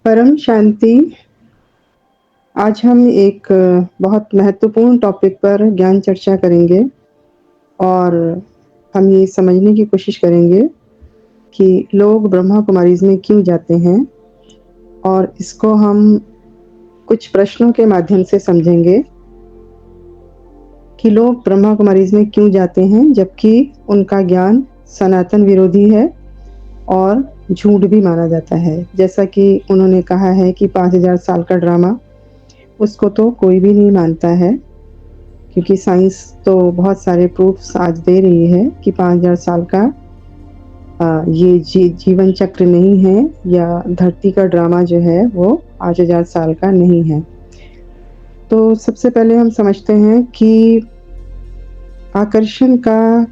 परम शांति। आज हम एक बहुत महत्वपूर्ण टॉपिक पर ज्ञान चर्चा करेंगे और हम ये समझने की कोशिश करेंगे कि लोग ब्रह्मा कुमारीज़ में क्यों जाते हैं, और इसको हम कुछ प्रश्नों के माध्यम से समझेंगे कि लोग ब्रह्मा कुमारीज़ में क्यों जाते हैं, जबकि उनका ज्ञान सनातन विरोधी है और झूठ भी माना जाता है। जैसा कि उन्होंने कहा है कि 5000 साल का ड्रामा, उसको तो कोई भी नहीं मानता है, क्योंकि साइंस तो बहुत सारे प्रूफ्स आज दे रही है कि 5000 साल का ये जीवन चक्र नहीं है, या धरती का ड्रामा जो है वो 5000 साल का नहीं है। तो सबसे पहले हम समझते हैं कि आकर्षण का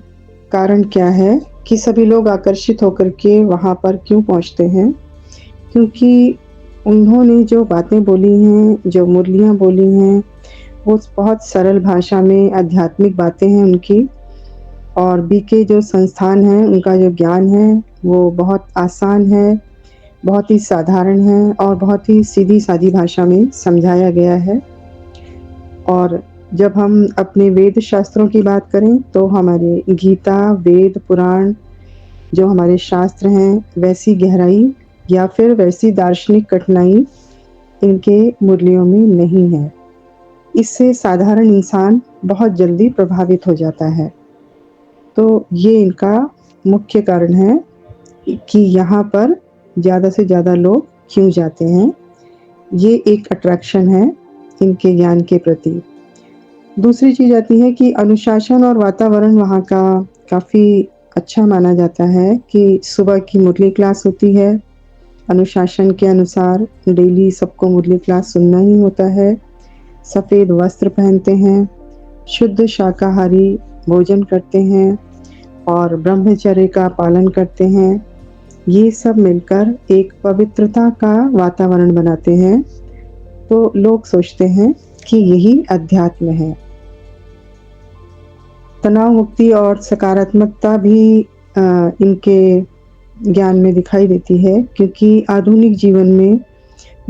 कारण क्या है, कि सभी लोग आकर्षित होकर के वहाँ पर क्यों पहुँचते हैं। क्योंकि उन्होंने जो बातें बोली हैं, जो मुरलियाँ बोली हैं, वो बहुत सरल भाषा में आध्यात्मिक बातें हैं उनकी, और बीके जो संस्थान है उनका जो ज्ञान है वो बहुत आसान है, बहुत ही साधारण है और बहुत ही सीधी-सादी भाषा में समझाया गया है। और जब हम अपने वेद शास्त्रों की बात करें तो हमारे गीता, वेद, पुराण जो हमारे शास्त्र हैं, वैसी गहराई या फिर वैसी दार्शनिक कठिनाई इनके मुरलियों में नहीं है। इससे साधारण इंसान बहुत जल्दी प्रभावित हो जाता है। तो ये इनका मुख्य कारण है कि यहाँ पर ज़्यादा से ज़्यादा लोग क्यों जाते हैं। ये एक अट्रैक्शन है इनके ज्ञान के प्रति। दूसरी चीज़ आती है कि अनुशासन और वातावरण वहाँ का काफ़ी अच्छा माना जाता है कि सुबह की मुरली क्लास होती है। अनुशासन के अनुसार डेली सबको मुरली क्लास सुनना ही होता है। सफ़ेद वस्त्र पहनते हैं, शुद्ध शाकाहारी भोजन करते हैं और ब्रह्मचर्य का पालन करते हैं। ये सब मिलकर एक पवित्रता का वातावरण बनाते हैं। तो लोग सोचते हैं कि यही अध्यात्म है। तनाव मुक्ति और सकारात्मकता भी इनके ज्ञान में दिखाई देती है, क्योंकि आधुनिक जीवन में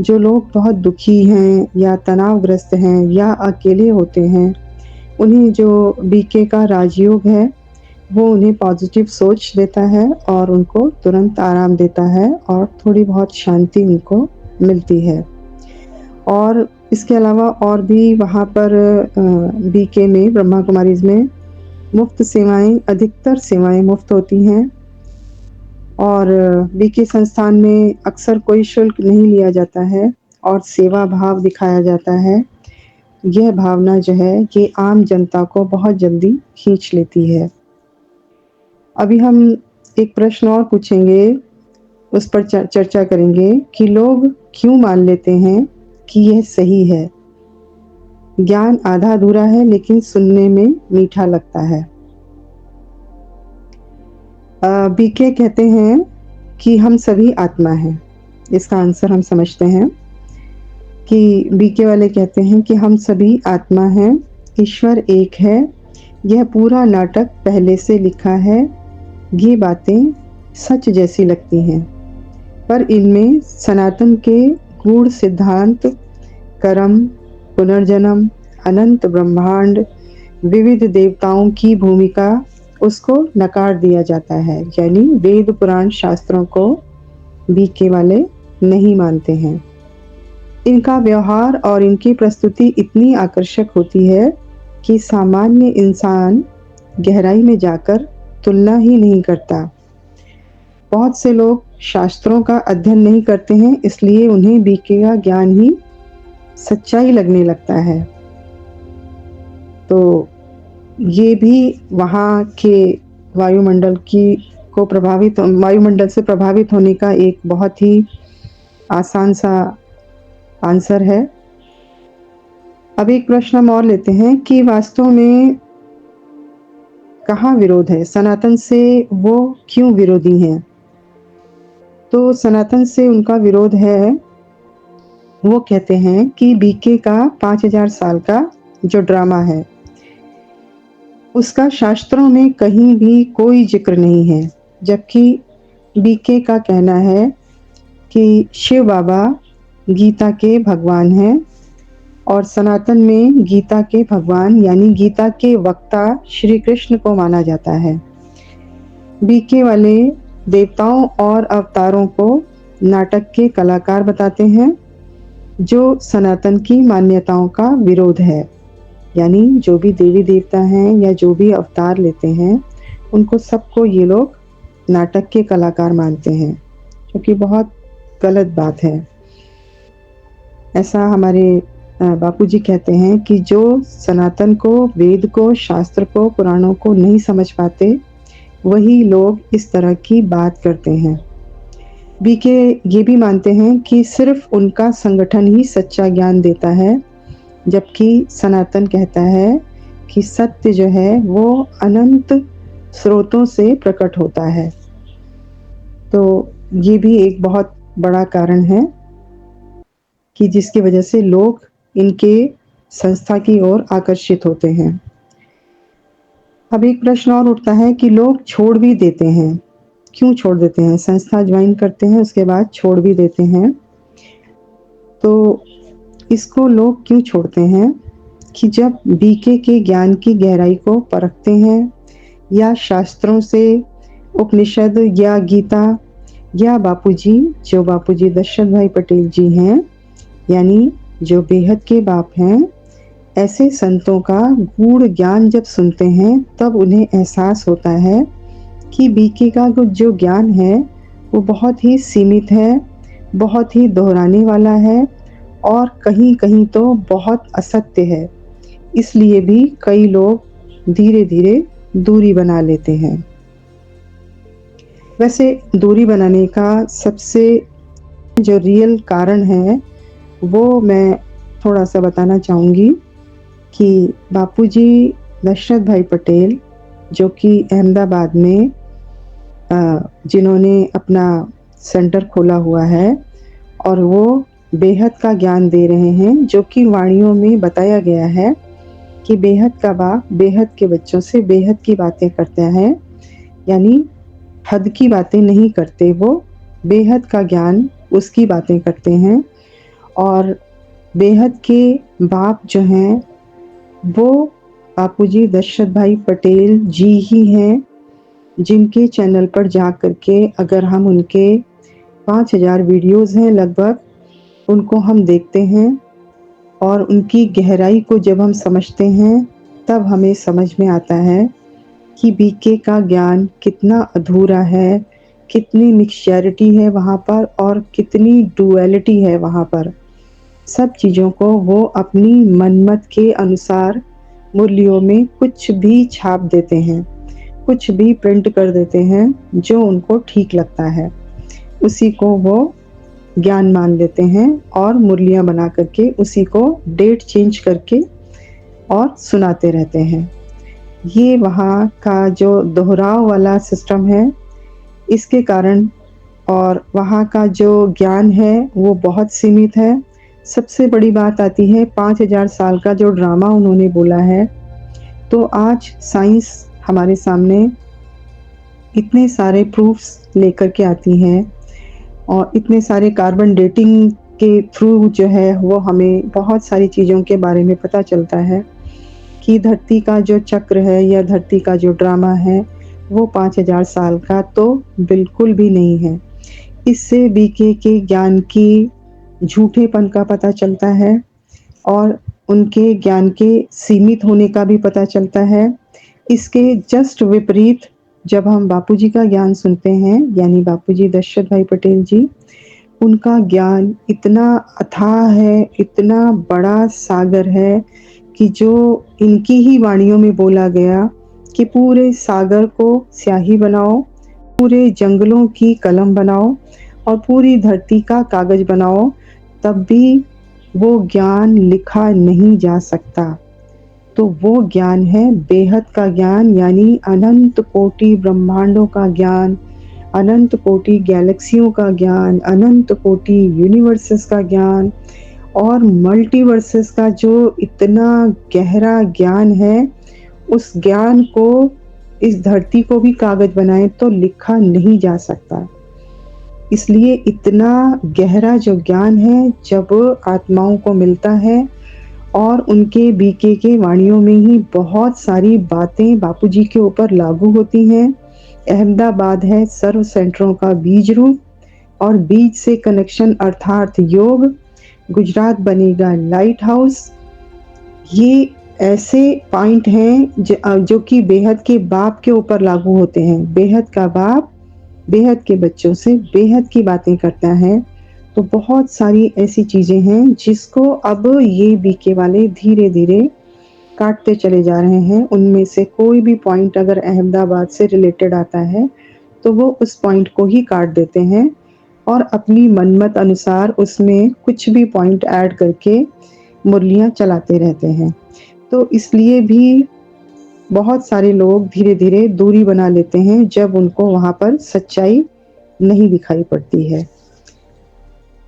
जो लोग बहुत दुखी हैं या तनावग्रस्त हैं या अकेले होते हैं, उन्हें जो बीके का राजयोग है वो उन्हें पॉजिटिव सोच देता है और उनको तुरंत आराम देता है और थोड़ी बहुत शांति उनको मिलती है। और इसके अलावा और भी वहाँ पर बीके में, ब्रह्मा कुमारीज़ में मुफ्त सेवाएँ, अधिकतर सेवाएँ मुफ्त होती हैं और बीके संस्थान में अक्सर कोई शुल्क नहीं लिया जाता है और सेवा भाव दिखाया जाता है। यह भावना जो है ये आम जनता को बहुत जल्दी खींच लेती है। अभी हम एक प्रश्न और पूछेंगे, उस पर चर्चा करेंगे कि लोग क्यों मान लेते हैं कि यह सही है। ज्ञान आधा अधूरा है लेकिन सुनने में मीठा लगता है। बीके कहते हैं कि हम सभी आत्मा हैं। इसका आंसर हम समझते हैं कि बीके वाले कहते हैं कि हम सभी आत्मा हैं, ईश्वर एक है, यह पूरा नाटक पहले से लिखा है। ये बातें सच जैसी लगती हैं, पर इनमें सनातन के गूढ़ सिद्धांत, कर्म, पुनर्जन्म, अनंत ब्रह्मांड, विविध देवताओं की भूमिका, उसको नकार दिया जाता है। यानी वेद पुराण शास्त्रों को बीके वाले नहीं मानते हैं। इनका व्यवहार और इनकी प्रस्तुति इतनी आकर्षक होती है कि सामान्य इंसान गहराई में जाकर तुलना ही नहीं करता। बहुत से लोग शास्त्रों का अध्ययन नहीं करते हैं, इसलिए उन्हें बीके का ज्ञान ही सच्चाई लगने लगता है। तो ये भी वहाँ के वायुमंडल से प्रभावित होने का एक बहुत ही आसान सा आंसर है। अब एक प्रश्न हम और लेते हैं कि वास्तव में कहाँ विरोध है, सनातन से वो क्यों विरोधी हैं। तो सनातन से उनका विरोध है, वो कहते हैं कि बीके का 5000 साल का जो ड्रामा है उसका शास्त्रों में कहीं भी कोई जिक्र नहीं है। जबकि बीके का कहना है कि शिव बाबा गीता के भगवान हैं और सनातन में गीता के भगवान यानी गीता के वक्ता श्री कृष्ण को माना जाता है। बीके वाले देवताओं और अवतारों को नाटक के कलाकार बताते हैं, जो सनातन की मान्यताओं का विरोध है। यानी जो भी देवी देवता हैं या जो भी अवतार लेते हैं, उनको सबको ये लोग नाटक के कलाकार मानते हैं, जो कि बहुत गलत बात है। ऐसा हमारे बापूजी कहते हैं कि जो सनातन को, वेद को, शास्त्र को, पुराणों को नहीं समझ पाते, वही लोग इस तरह की बात करते हैं। बीके ये भी मानते हैं कि सिर्फ उनका संगठन ही सच्चा ज्ञान देता है, जबकि सनातन कहता है कि सत्य जो है वो अनंत स्रोतों से प्रकट होता है। तो ये भी एक बहुत बड़ा कारण है कि जिसकी वजह से लोग इनके संस्था की ओर आकर्षित होते हैं। अब एक प्रश्न और उठता है कि लोग छोड़ भी देते हैं, क्यों छोड़ देते हैं? संस्था ज्वाइन करते हैं, उसके बाद छोड़ भी देते हैं। तो इसको लोग क्यों छोड़ते हैं कि जब बीके के ज्ञान की गहराई को परखते हैं या शास्त्रों से, उपनिषद या गीता या बापूजी, जो बापूजी दशरथ भाई पटेल जी हैं, यानी जो बेहद के बाप हैं, ऐसे संतों का गूढ़ ज्ञान जब सुनते हैं तब उन्हें एहसास होता है कि बीके का जो ज्ञान है वो बहुत ही सीमित है, बहुत ही दोहराने वाला है और कहीं कहीं तो बहुत असत्य है। इसलिए भी कई लोग धीरे धीरे दूरी बना लेते हैं। वैसे दूरी बनाने का सबसे जो रियल कारण है वो मैं थोड़ा सा बताना चाहूँगी कि बापूजी दशरथ भाई पटेल, जो कि अहमदाबाद में जिन्होंने अपना सेंटर खोला हुआ है और वो बेहद का ज्ञान दे रहे हैं, जो कि वाणियों में बताया गया है कि बेहद का बाप बेहद के बच्चों से बेहद की बातें करते हैं, यानी हद की बातें नहीं करते, वो बेहद का ज्ञान उसकी बातें करते हैं। और बेहद के बाप जो हैं वो बापूजी दशरथ भाई पटेल जी ही हैं, जिनके चैनल पर जा करके अगर हम उनके 5000 वीडियोस हैं लगभग, उनको हम देखते हैं और उनकी गहराई को जब हम समझते हैं तब हमें समझ में आता है कि बीके का ज्ञान कितना अधूरा है, कितनी मिक्सचैरिटी है वहाँ पर और कितनी डुअलिटी है वहाँ पर। सब चीज़ों को वो अपनी मनमत के अनुसार मूल्यों में कुछ भी छाप देते हैं, कुछ भी प्रिंट कर देते हैं जो उनको ठीक लगता है, उसी को वो ज्ञान मान लेते हैं और मुरलियाँ बना करके उसी को डेट चेंज करके और सुनाते रहते हैं। ये वहाँ का जो दोहराव वाला सिस्टम है, इसके कारण और वहाँ का जो ज्ञान है वो बहुत सीमित है। सबसे बड़ी बात आती है 5000 साल का जो ड्रामा उन्होंने बोला है, तो आज साइंस हमारे सामने इतने सारे प्रूफ्स लेकर के आती है और इतने सारे कार्बन डेटिंग के थ्रू जो है वो हमें बहुत सारी चीज़ों के बारे में पता चलता है कि धरती का जो चक्र है या धरती का जो ड्रामा है वो 5000 साल का तो बिल्कुल भी नहीं है। इससे बीके के ज्ञान की झूठेपन का पता चलता है और उनके ज्ञान के सीमित होने का भी पता चलता है। इसके जस्ट विपरीत जब हम बापूजी का ज्ञान सुनते हैं, यानी बापूजी दशरथ भाई पटेल जी, उनका ज्ञान इतना अथाह है, इतना बड़ा सागर है कि जो इनकी ही वाणियों में बोला गया कि पूरे सागर को स्याही बनाओ, पूरे जंगलों की कलम बनाओ और पूरी धरती का कागज बनाओ, तब भी वो ज्ञान लिखा नहीं जा सकता। तो वो ज्ञान है बेहद का ज्ञान, यानी अनंत कोटि ब्रह्मांडों का ज्ञान, अनंत कोटि गैलेक्सियों का ज्ञान, अनंत कोटि यूनिवर्सेस का ज्ञान और मल्टीवर्सेस का जो इतना गहरा ज्ञान है, उस ज्ञान को, इस धरती को भी कागज बनाए तो लिखा नहीं जा सकता। इसलिए इतना गहरा जो ज्ञान है, जब आत्माओं को मिलता है और उनके बीके के वाणियों में ही बहुत सारी बातें बापूजी के ऊपर लागू होती हैं। अहमदाबाद है सर्व सेंटरों का बीज रूप और बीज से कनेक्शन अर्थात योग। गुजरात बनेगा लाइट हाउस। ये ऐसे पॉइंट हैं जो कि बेहद के बाप के ऊपर लागू होते हैं। बेहद का बाप बेहद के बच्चों से बेहद की बातें करता है। तो बहुत सारी ऐसी चीजें हैं जिसको अब ये बीके वाले धीरे-धीरे काटते चले जा रहे हैं। उनमें से कोई भी पॉइंट अगर अहमदाबाद से रिलेटेड आता है, तो वो उस पॉइंट को ही काट देते हैं और अपनी मनमत अनुसार उसमें कुछ भी पॉइंट ऐड करके मुरलियाँ चलाते रहते हैं। तो इसलिए भी बहुत सारे लोग धीरे-धीरे दूरी बना लेते हैं जब उनको वहाँ पर सच्चाई नहीं दिखाई पड़ती है।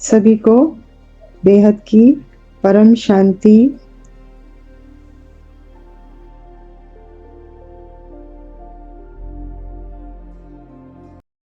सभी को बेहद की परम शांति